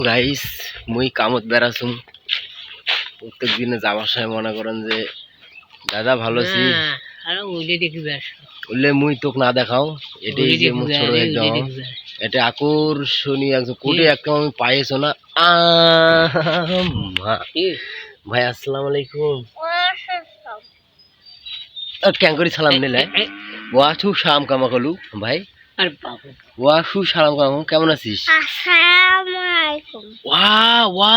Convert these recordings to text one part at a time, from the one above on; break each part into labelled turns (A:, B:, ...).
A: Guys মুই কামত বেড়াছুম প্রত্যেক দিনে যাওয়ার সময় মনে করেন যে দাদা ভালো আছি বললে মুই তোকে না দেখাও এটাই যে মুখ ছোট একদম এটা আকর্ষণীয় একদম কোটে একদম আমি পাইছো না ভাই আসসালামু আলাইকুম ক্যাং করে সালাম নিলে ওয়াঠু সালাম কামা কলু ভাই ওয়াশু সালাম কামা কেমন আছিস ওয়া ওয়া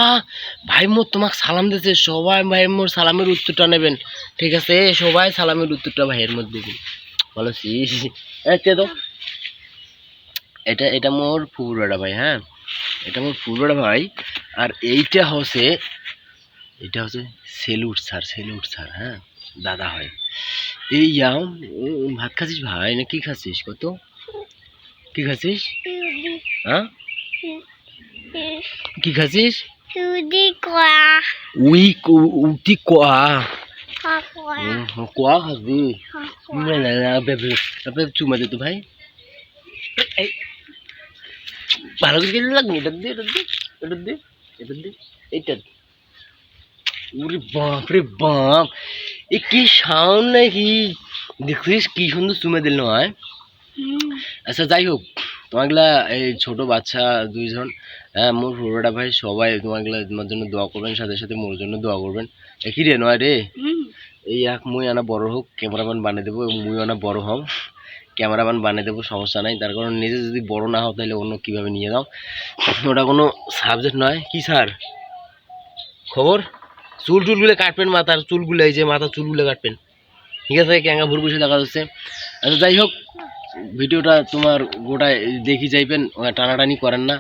A: ভাই মোর তোমাকে সালাম দিতে সবাই ভাই মোর সালামের উত্তরটা নেবেন ঠিক আছে সবাই সালামের উত্তরটা ভাইয়ের মধ্যে দিবেন ভালো আছিস তো এটা এটা মোর ফুবুরাটা ভাই হ্যাঁ এটা মোর ফুবুরাটা ভাই আর এইটা হচ্ছে সেলুট স্যার হ্যাঁ দাদা হয় এই যাও ভাত খাচ্ছিস ভাই না কি খাচ্ছিস কত কি খাচ্ছিস হ্যাঁ কি খাচ্ছিস উটি কোয়া কোয়া খাচ্ছি চুমা দে তো ভাই ভালো করে গেলে লাগবে এটা দে এইটা ওরে বাপ রে বাপ এ কি সাউন্ড নাকি দেখছিস কি সুন্দর চুমে দিল নয় আচ্ছা যাই হোক তোমাগুলা এই ছোট বাচ্চা দুইজন হ্যাঁ মোর পুরোটা ভাই সবাই তোমাগুলা তোমার জন্য দোয়া করবেন সাথে সাথে মোর জন্য দোয়া করবেন কি রে নয় রে এই এক মুই আনা বড় হোক ক্যামেরাম্যান বানিয়ে দেবো এবং মুই আনা বড় হও ক্যামেরাম্যান বানিয়ে দেবো সমস্যা নাই তার কারণ নিজে যদি বড় না হও তাহলে অন্য কীভাবে নিয়ে যাও ওটা কোনো সাবজেক্ট নয় কি স্যার খবর চুলগুলো কাটবেন মাথার চুলগুলো এই যে মাথার চুলগুলো কাটবেন ঠিক আছে ক্যাঙ্গা ভুর বসে দেখা যাচ্ছে আচ্ছা যাই হোক ভিডিওটা তোমার গোটায় দেখি যাইবেন টানাটানি করেন না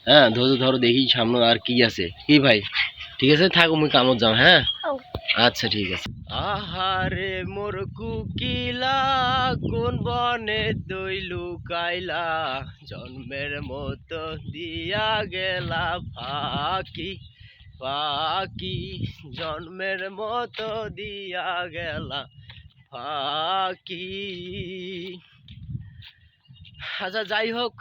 A: হ্যাঁ ধরো দেখি সামনে আর কি আছে কি ভাই ঠিক আছে থাকো মুই কামত যাও হ্যাঁ আচ্ছা ঠিক আছে আহারে মোর কুকিলা কোন বনে দইলু কাইলা জন্মের মতো দিয়া গেলা ফাঁকি পাখি জন্মের মতো দিয়া গেলা ফাঁকি আচ্ছা যাই হোক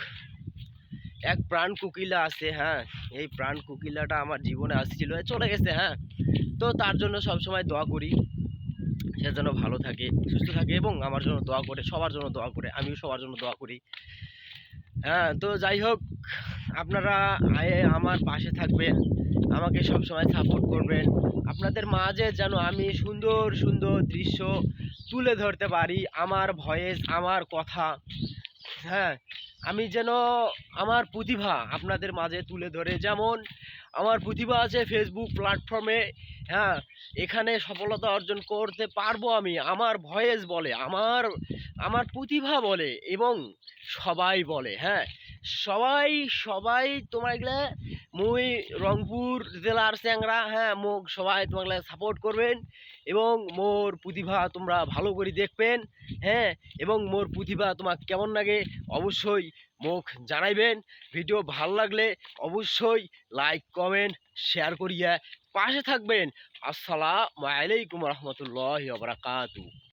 A: এক প্রাণ কোকিলা আছে হ্যাঁ এই প্রাণ কোকিলাটা আমার জীবনে আসছিল চলে গেছে হ্যাঁ তো তার জন্য সবসময় দোয়া করি সে যেন ভালো থাকে সুস্থ থাকে এবং আমার জন্য দোয়া করে সবার জন্য দোয়া করে আমিও সবার জন্য দোয়া করি হ্যাঁ তো যাই হোক আপনারা আমার পাশে থাকবেন আমাকে সবসময় সাপোর্ট করবেন আপনাদের মাঝে যেন আমি সুন্দর সুন্দর দৃশ্য তুলে ধরতে পারি আমার ভয়েস আমার কথা হ্যাঁ আমি যেন আমার প্রতিভা আপনাদের মাঝে তুলে ধরে যেমন আমার প্রতিভা আছে ফেসবুক প্ল্যাটফর্মে হ্যাঁ এখানে সফলতা অর্জন করতে পারবো আমি আমার ভয়েস বলে আমার প্রতিভা বলে এবং সবাই বলে হ্যাঁ সবাই তোমাগুলা মুই রংপুর জেলার চ্যাংরা হ্যাঁ মোক সবাই তোমাগুলা সাপোর্ট করবেন এবং মোর প্রতিভা তোমরা ভালো করে দেখবেন হ্যাঁ এবং মোর প্রতিভা তোমার কেমন লাগে অবশ্যই মুখ জানাইবেন ভিডিও ভালো লাগলে অবশ্যই লাইক কমেন্ট শেয়ার করিয়া পাশে থাকবেন আসসালামু আলাইকুম রহমতুল্লাহি ওয়া বারাকাতুহু।